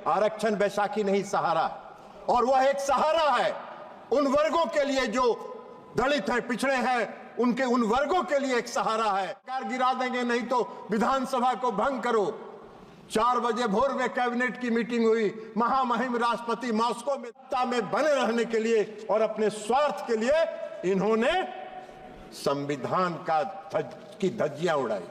आरक्षण बैसाखी नहीं सहारा, और वह एक सहारा है उन वर्गों के लिए जो दलित हैं, पिछड़े हैं, उनके उन वर्गों के लिए एक सहारा है। सरकार गिरा देंगे नहीं तो विधानसभा को भंग करो। 4 बजे भोर में कैबिनेट की मीटिंग हुई। महामहिम राष्ट्रपति मॉस्को में सत्ता में बने रहने के लिए और अपने स्वार्थ के लिए इन्होंने संविधान की धज्जियां उड़ाई,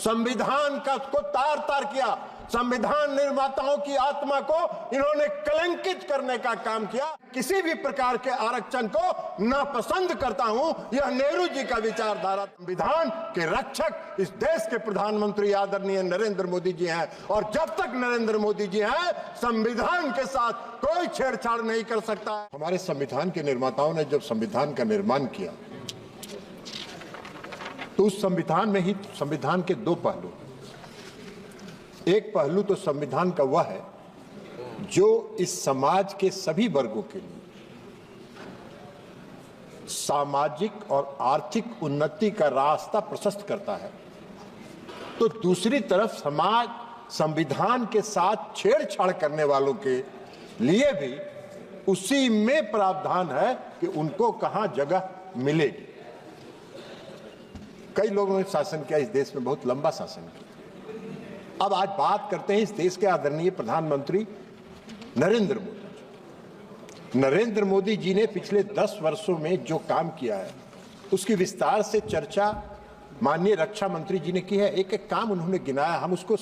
संविधान को तार तार किया, संविधान निर्माताओं की आत्मा को इन्होंने कलंकित करने का काम किया। किसी भी प्रकार के आरक्षण को नापसंद करता हूं, यह नेहरू जी का विचारधारा। संविधान के रक्षक इस देश के प्रधानमंत्री आदरणीय नरेंद्र मोदी जी हैं, और जब तक नरेंद्र मोदी जी हैं, संविधान के साथ कोई छेड़छाड़ नहीं कर सकता। हमारे संविधान के निर्माताओं ने जब संविधान का निर्माण किया तो उस संविधान में ही संविधान के 2 पहलू, एक पहलू तो संविधान का वह है जो इस समाज के सभी वर्गों के लिए सामाजिक और आर्थिक उन्नति का रास्ता प्रशस्त करता है, तो दूसरी तरफ समाज संविधान के साथ छेड़छाड़ करने वालों के लिए भी उसी में प्रावधान है कि उनको कहां जगह मिलेगी। कई लोगों ने शासन किया इस देश में, बहुत लंबा शासन किया। अब आज बात करते हैं इस देश के आदरणीय प्रधानमंत्री नरेंद्र मोदी जी। नरेंद्र मोदी जी ने पिछले 10 वर्षों में जो काम किया है उसकी विस्तार से चर्चा माननीय रक्षा मंत्री जी ने की है। एक एक काम उन्होंने गिनाया, हम उसको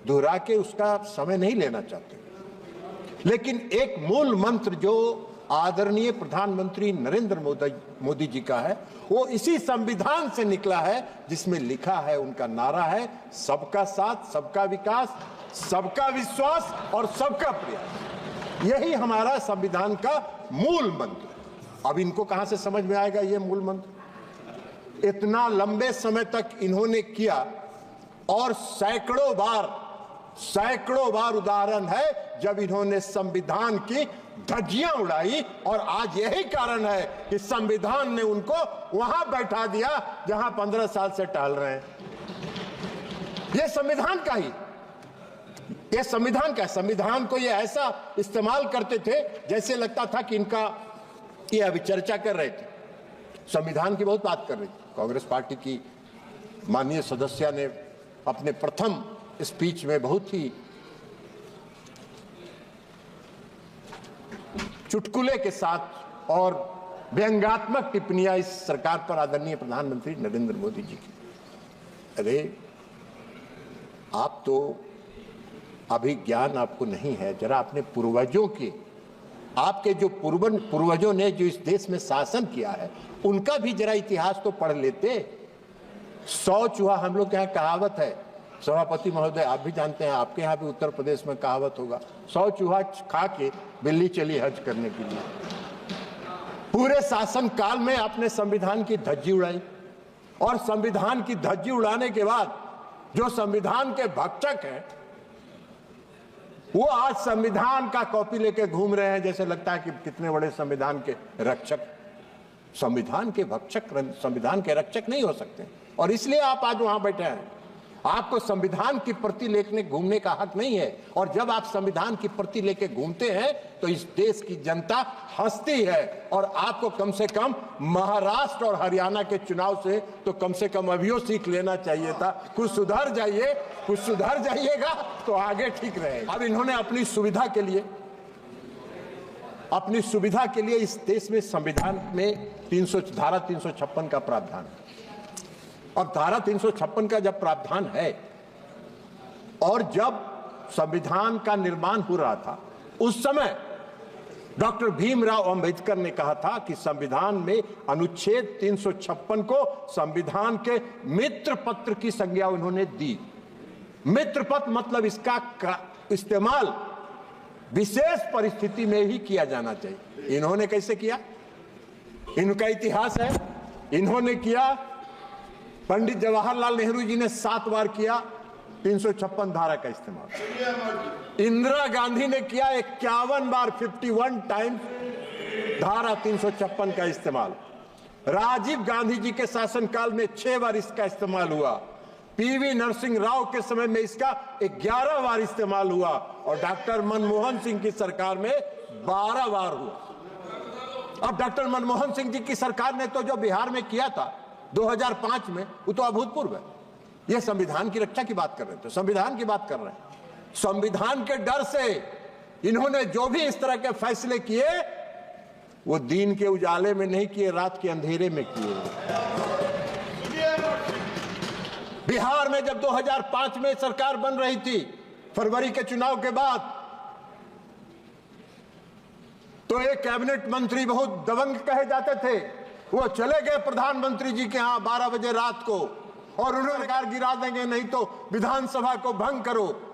दोहरा के उसका समय नहीं लेना चाहते, लेकिन एक मूल मंत्र जो आदरणीय प्रधानमंत्री नरेंद्र मोदी जी का है वो इसी संविधान से निकला है, जिसमें लिखा है, उनका नारा है, सबका साथ, सबका विकास, सबका विश्वास और सबका प्रयास। यही हमारा संविधान का मूल मंत्र। अब इनको कहां से समझ में आएगा ये मूल मंत्र? इतना लंबे समय तक इन्होंने किया और सैकड़ों बार उदाहरण है जब इन्होंने संविधान की धज्जियां उड़ाई, और आज यही कारण है कि संविधान ने उनको वहां बैठा दिया जहां 15 साल से टहल रहे हैं। यह संविधान का ही, यह संविधान का, संविधान को ये ऐसा इस्तेमाल करते थे जैसे लगता था कि इनका, ये अभी चर्चा कर रहे थे, संविधान की बहुत बात कर रही थी। कांग्रेस पार्टी की माननीय सदस्य ने अपने प्रथम स्पीच में बहुत ही चुटकुले के साथ और व्यंग्यात्मक टिप्पणियां इस सरकार पर आदरणीय प्रधानमंत्री नरेंद्र मोदी जी की। अरे आप तो अभी ज्ञान आपको नहीं है, जरा अपने पूर्वजों के, आपके जो पूर्वजों ने जो इस देश में शासन किया है उनका भी जरा इतिहास तो पढ़ लेते। 100 चूहा, हम लोग के यहाँ कहावत है, सभापति महोदय आप भी जानते हैं, आपके यहाँ भी उत्तर प्रदेश में कहावत होगा, 100 चूहा खा के बिल्ली चली हज करने के लिए। पूरे शासन काल में आपने संविधान की धज्जी उड़ाई, और संविधान की धज्जी उड़ाने के बाद जो संविधान के भक्षक हैं वो आज संविधान का कॉपी लेके घूम रहे हैं, जैसे लगता है कि कितने बड़े संविधान के रक्षक। संविधान के भक्षक संविधान के रक्षक नहीं हो सकते, और इसलिए आप आज वहां बैठे हैं। आपको संविधान की प्रति लेके घूमने का हक नहीं है, और जब आप संविधान की प्रति लेके घूमते हैं तो इस देश की जनता हंसती है, और आपको कम से कम महाराष्ट्र और हरियाणा के चुनाव से तो कम से कम अभियो सीख लेना चाहिए था। कुछ सुधर जाइए, कुछ सुधर जाइएगा तो आगे ठीक रहेगा। अब इन्होंने अपनी सुविधा के लिए इस देश में संविधान में धारा 356 का प्रावधान है। अब धारा 356 का जब प्रावधान है, और जब संविधान का निर्माण हो रहा था उस समय डॉक्टर भीमराव अंबेडकर ने कहा था कि संविधान में अनुच्छेद 356 को संविधान के मित्र पत्र की संज्ञा उन्होंने दी। मित्र पत्र मतलब इसका इस्तेमाल विशेष परिस्थिति में ही किया जाना चाहिए। इन्होंने कैसे किया? इनका इतिहास है, इन्होंने किया, पंडित जवाहरलाल नेहरू जी ने 7 बार किया 356 धारा का इस्तेमाल। इंदिरा गांधी ने किया 51 बार, 51 टाइम्स धारा 356 का इस्तेमाल। राजीव गांधी जी के शासनकाल में 6 बार इसका इस्तेमाल हुआ। पीवी नरसिंह राव के समय में इसका 11 बार इस्तेमाल हुआ और डॉक्टर मनमोहन सिंह की सरकार में 12 बार हुआ। अब डॉक्टर मनमोहन सिंह जी की सरकार ने तो जो बिहार में किया था 2005 में, वो तो अभूतपूर्व है। ये संविधान की रक्षा की बात कर रहे थे, संविधान की बात कर रहे हैं। संविधान के डर से इन्होंने जो भी इस तरह के फैसले किए वो दिन के उजाले में नहीं किए, रात के अंधेरे में किए। बिहार में जब 2005 में सरकार बन रही थी, फरवरी के चुनाव के बाद, तो एक कैबिनेट मंत्री बहुत दबंग कहे जाते थे, वो चले गए प्रधानमंत्री जी के यहां 12 बजे रात को और उन्होंने सरकार गिरा देंगे, नहीं तो विधानसभा को भंग करो।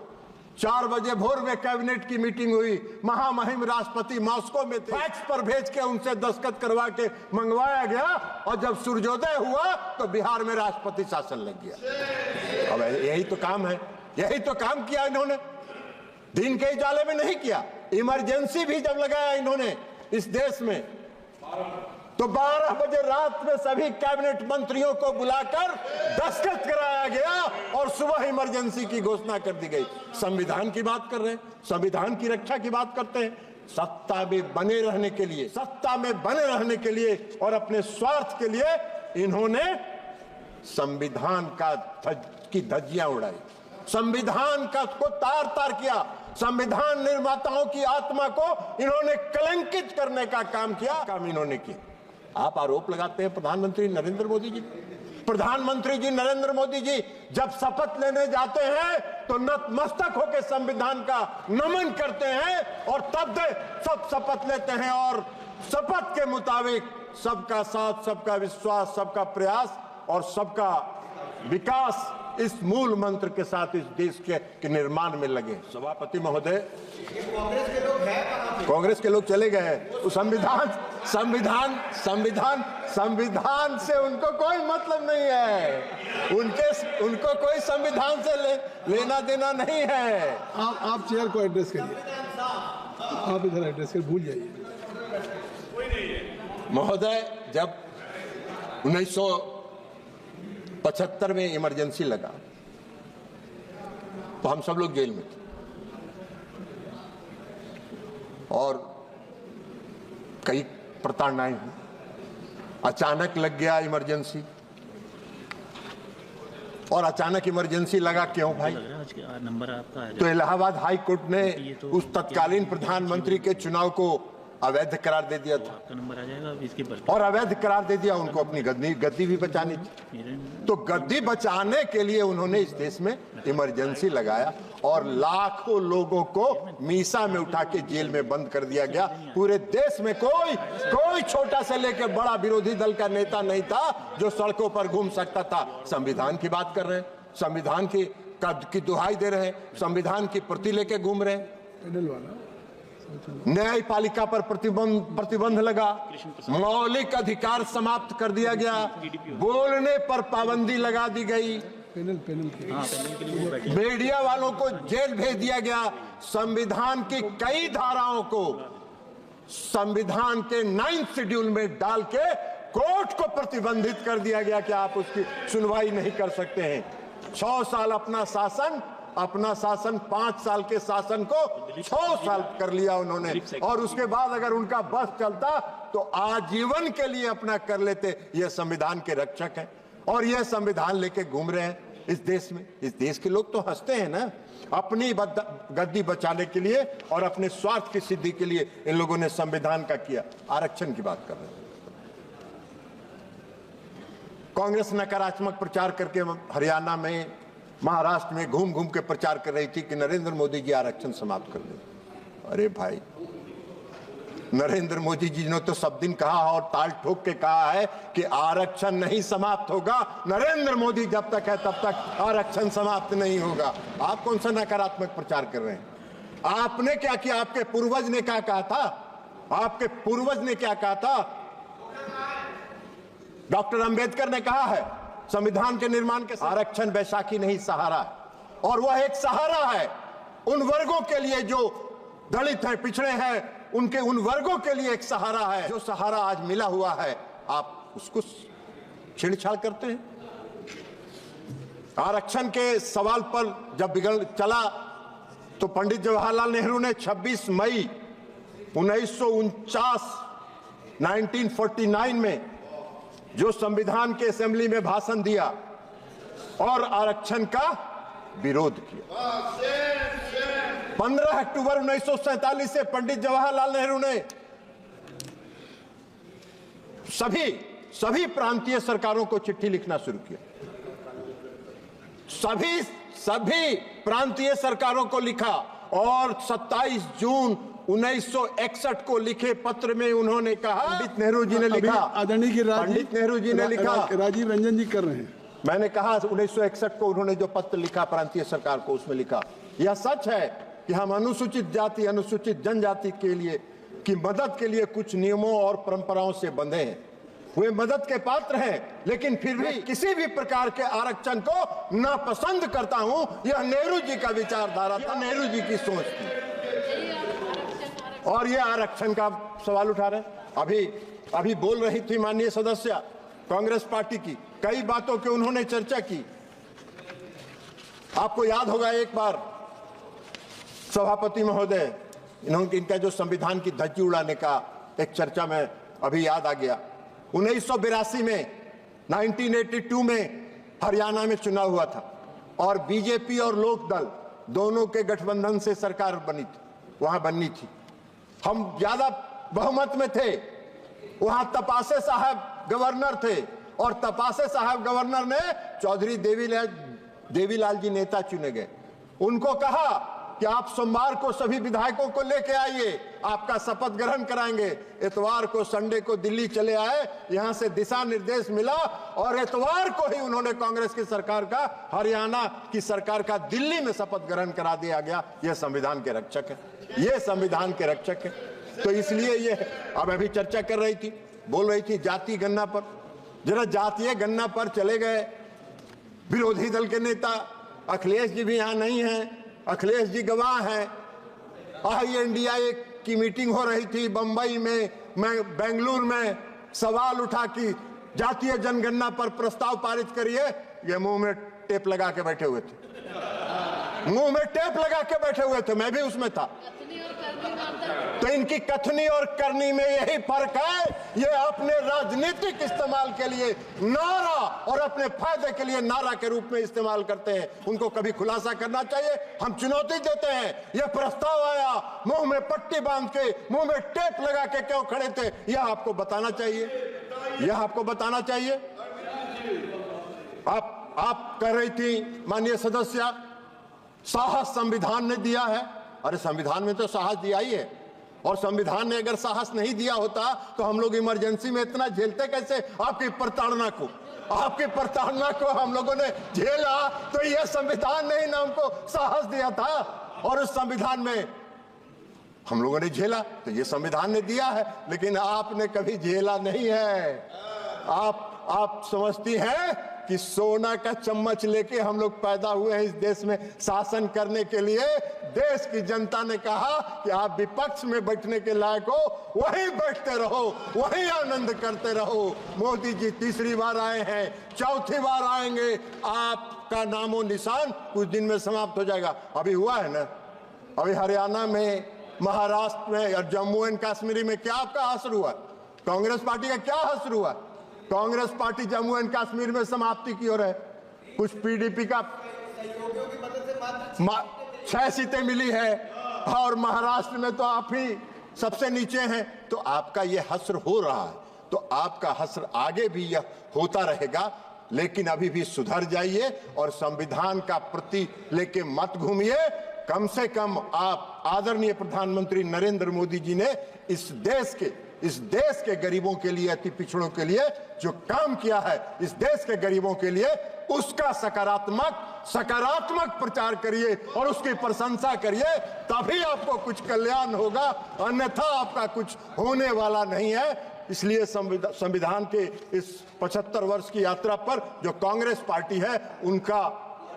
4 बजे भोर में कैबिनेट की मीटिंग हुई, महामहिम राष्ट्रपति मॉस्को में थे, फैक्स पर भेज के उनसे दस्तखत करवा के मंगवाया गया और जब सूर्योदय हुआ तो बिहार में राष्ट्रपति शासन लग गया। अब यही तो काम है, यही तो काम किया इन्होंने, दिन के उजाले में नहीं किया। इमरजेंसी भी जब लगाया इन्होंने इस देश में, तो 12 बजे रात में सभी कैबिनेट मंत्रियों को बुलाकर दस्तखत कराया गया और सुबह इमरजेंसी की घोषणा कर दी गई। संविधान की बात कर रहे हैं, संविधान की रक्षा की बात करते हैं। सत्ता में बने रहने के लिए, सत्ता में बने रहने के लिए और अपने स्वार्थ के लिए इन्होंने संविधान की धज्जियां उड़ाई, संविधान का को तार तार किया, संविधान निर्माताओं की आत्मा को इन्होंने कलंकित करने का काम किया, काम इन्होंने किया। आप आरोप लगाते हैं प्रधानमंत्री नरेंद्र मोदी जी। प्रधानमंत्री जी नरेंद्र मोदी जी जब शपथ लेने जाते हैं तो नतमस्तक होकर संविधान का नमन करते हैं और तब सब शपथ लेते हैं और शपथ के मुताबिक सबका साथ, सबका विश्वास, सबका प्रयास और सबका विकास, इस मूल मंत्र के साथ इस देश के निर्माण में लगे। सभापति महोदय, कांग्रेस के लोग चले गए। संविधान से उनको कोई मतलब नहीं है, उनको कोई संविधान से लेना देना नहीं है। आप चेयर को एड्रेस करिए, आप इधर एड्रेस कर, भूल जाइए। महोदय, जब 1975 में इमरजेंसी लगा तो हम सब लोग जेल में थे और कई प्रताड़नाएं हुई। अचानक लग गया इमरजेंसी, और अचानक इमरजेंसी लगा क्यों भाई? नंबर आपका है। तो इलाहाबाद हाई कोर्ट ने उस तत्कालीन प्रधानमंत्री के चुनाव को अवैध करार दे दिया था, आपका नंबर आ जाएगा इसके पर, और अवैध करार दे दिया। उनको अपनी गद्दी भी बचानी थी, तो गद्दी बचाने के लिए उन्होंने इस देश में इमरजेंसी लगाया और लाखों लोगों को मीसा में उठा के जेल में बंद कर दिया गया। पूरे देश में कोई छोटा से लेकर बड़ा विरोधी दल का नेता नहीं था जो सड़कों पर घूम सकता था। संविधान की बात कर रहे हैं, संविधान की दुहाई दे रहे हैं, संविधान की प्रति लेके घूम रहे हैं। न्यायपालिका पर प्रतिबंध लगा, मौलिक अधिकार समाप्त कर दिया गया, बोलने पर पाबंदी लगा दी गई, मीडिया वालों को जेल भेज दिया गया, संविधान की कई धाराओं को संविधान के 9th शेड्यूल में डाल के कोर्ट को प्रतिबंधित कर दिया गया कि आप उसकी सुनवाई नहीं कर सकते हैं। 6 साल अपना शासन 5 साल के शासन को 6 साल कर लिया उन्होंने, और उसके बाद अगर उनका बस चलता तो आजीवन के लिए अपना कर लेते। ये संविधान के रक्षक हैं और ये संविधान लेके घूम रहे हैं इस देश में। इस देश के लोग तो हंसते हैं ना, अपनी गद्दी बचाने के लिए और अपने स्वार्थ की सिद्धि के लिए इन लोगों ने संविधान का किया। आरक्षण की बात कर रहे हैं, कांग्रेस नकारात्मक प्रचार करके हरियाणा में, महाराष्ट्र में घूम घूम के प्रचार कर रही थी कि नरेंद्र मोदी जी आरक्षण समाप्त कर दें। अरे भाई, नरेंद्र मोदी जी ने तो सब दिन कहा और ताल ठोक के कहा है कि आरक्षण नहीं समाप्त होगा, नरेंद्र मोदी जब तक है तब तक आरक्षण समाप्त नहीं होगा। आप कौन सा नकारात्मक प्रचार कर रहे हैं? आपने क्या किया? आपके पूर्वज ने क्या कहा था? आपके पूर्वज ने क्या कहा था? डॉक्टर अंबेडकर ने कहा है संविधान के निर्माण के आरक्षण बैसाखी नहीं सहारा है, और वह एक सहारा है उन वर्गों के लिए जो दलित हैं, पिछड़े हैं, उनके उन वर्गों के लिए एक सहारा है। जो सहारा आज मिला हुआ है, आप उसको छेड़छाड़ करते हैं। आरक्षण के सवाल पर जब बिगड़ चला तो पंडित जवाहरलाल नेहरू ने 26 मई 1949 में जो संविधान के असेंबली में भाषण दिया और आरक्षण का विरोध किया। 15 अक्टूबर 1947 से पंडित जवाहरलाल नेहरू ने सभी प्रांतीय सरकारों को चिट्ठी लिखना शुरू किया। सभी प्रांतीय सरकारों को लिखा और 27 जून 1961 को लिखे पत्र में उन्होंने कहा, पंडित नेहरू जी ने लिखा, आदरणीय की पंडित नेहरू जी ने लिखा, राजीव रंजन जी कर रहे हैं। मैंने कहा 1961 को उन्होंने जो पत्र लिखा प्रांतीय सरकार को, उसमें लिखा यह सच है कि हम अनुसूचित जाति अनुसूचित जनजाति के लिए की मदद के लिए कुछ नियमों और परंपराओं से बंधे हैं, वे मदद के पात्र हैं, लेकिन फिर भी किसी भी प्रकार के आरक्षण को नापसंद करता हूं। यह नेहरू जी का विचारधारा था, नेहरू जी की सोच थी। और ये आरक्षण का सवाल उठा रहे हैं। अभी बोल रही थी माननीय सदस्य कांग्रेस पार्टी की, कई बातों की उन्होंने चर्चा की। आपको याद होगा एक बार सभापति महोदय इनका जो संविधान की धज्जी उड़ाने का एक चर्चा में अभी याद आ गया। 1982 में 1982 में हरियाणा में चुनाव हुआ था और बीजेपी और लोकदल दोनों के गठबंधन से सरकार बननी थी। हम ज्यादा बहुमत में थे। वहां तपासे साहब गवर्नर थे और तपासे साहब गवर्नर ने चौधरी देवीलाल जी नेता चुने गए। उनको कहा कि आप सोमवार को सभी विधायकों को लेके आइए, आपका शपथ ग्रहण कराएंगे। इतवार को संडे को दिल्ली चले आए, यहां से दिशा निर्देश मिला और इतवार को ही उन्होंने कांग्रेस की सरकार का, हरियाणा की सरकार का दिल्ली में शपथ ग्रहण करा दिया गया। यह संविधान के रक्षक है, ये संविधान के रक्षक है। तो इसलिए ये अब अभी चर्चा कर रही थी, बोल रही थी जाति गणना पर, जरा जातीय गणना पर चले गए। विरोधी दल के नेता अखिलेश जी भी यहां नहीं है, अखिलेश जी गवाह हैं। INDIA की मीटिंग हो रही थी बंबई में, बेंगलुरु में, सवाल उठा कि जातीय जनगणना पर प्रस्ताव पारित करिए। ये मुंह में टेप लगा के बैठे हुए थे, मुंह में टेप लगा के बैठे हुए थे, मैं भी उसमें था। तो इनकी कथनी और करनी में यही फर्क है। ये अपने राजनीतिक इस्तेमाल के लिए नारा और अपने फायदे के लिए नारा के रूप में इस्तेमाल करते हैं। उनको कभी खुलासा करना चाहिए। हम चुनौती देते हैं, यह प्रस्ताव आया, मुंह में पट्टी बांध के, मुंह में टेप लगा के क्यों खड़े थे, यह आपको बताना चाहिए, यह आपको बताना चाहिए। आप कह रही थी माननीय सदस्य, साहस संविधान ने दिया है। अरे संविधान में तो साहस दिया ही है, और संविधान ने अगर साहस नहीं दिया होता तो हम लोग इमरजेंसी में इतना झेलते कैसे? आपकी प्रताड़ना को हम लोगों ने झेला, तो यह संविधान ने ही ना हमको साहस दिया था, और उस संविधान में हम लोगों ने झेला, तो ये संविधान ने दिया है। लेकिन आपने कभी झेला नहीं है। आप समझती हैं कि सोना का चम्मच लेके हम लोग पैदा हुए हैं इस देश में शासन करने के लिए। देश की जनता ने कहा कि आप विपक्ष में बैठने के लायक हो, वहीं बैठते रहो, वहीं आनंद करते रहो। मोदी जी तीसरी बार आए हैं, चौथी बार आएंगे, आपका नामो निशान कुछ दिन में समाप्त हो जाएगा। अभी हुआ है ना, अभी हरियाणा में, महाराष्ट्र में और जम्मू एंड कश्मीर में क्या आपका असर हुआ? कांग्रेस पार्टी का क्या असर हुआ? कांग्रेस पार्टी जम्मू एंड कश्मीर में समाप्ति की ओर है। कुछ PDP का 6 सीटें मिली है और महाराष्ट्र में तो आप ही सबसे नीचे हैं। तो आपका ये हस्र हो रहा है, तो आपका हस्र आगे भी यह होता रहेगा। लेकिन अभी भी सुधर जाइए और संविधान का प्रति लेके मत घूमिए। कम से कम आप आदरणीय प्रधानमंत्री नरेंद्र मोदी जी ने इस देश के गरीबों के लिए, अति पिछड़ों के लिए जो काम किया है, इस देश के गरीबों के लिए, उसका सकारात्मक प्रचार करिए और उसकी प्रशंसा करिए, तभी आपको कुछ कल्याण होगा, अन्यथा आपका कुछ होने वाला नहीं है। इसलिए संविधान के इस 75 वर्ष की यात्रा पर जो कांग्रेस पार्टी है, उनका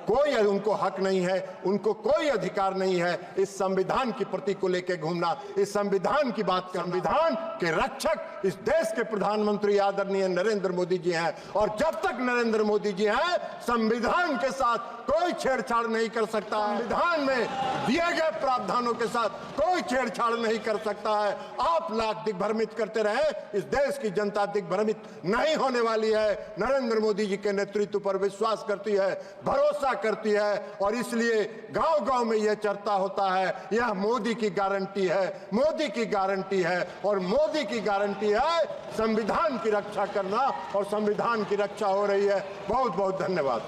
कोई उनको हक नहीं है, उनको कोई अधिकार नहीं है इस संविधान की प्रति को लेकर घूमना, इस संविधान की बात कर। संविधान के रक्षक इस देश के प्रधानमंत्री आदरणीय नरेंद्र मोदी जी हैं और जब तक नरेंद्र मोदी जी हैं संविधान के साथ कोई छेड़छाड़ नहीं कर सकता। संविधान में दिए गए प्रावधानों के साथ कोई छेड़छाड़ नहीं कर सकता है। आप लाख दिग्भ्रमित करते रहे, इस देश की जनता दिग्भ्रमित नहीं होने वाली है। नरेंद्र मोदी जी के नेतृत्व पर विश्वास करती है, भरोसा करती है और इसलिए गांव-गांव में यह चर्चा होता है, यह मोदी की गारंटी है, मोदी की गारंटी है और मोदी की गारंटी है संविधान की रक्षा करना और संविधान की रक्षा हो रही है। बहुत बहुत धन्यवाद।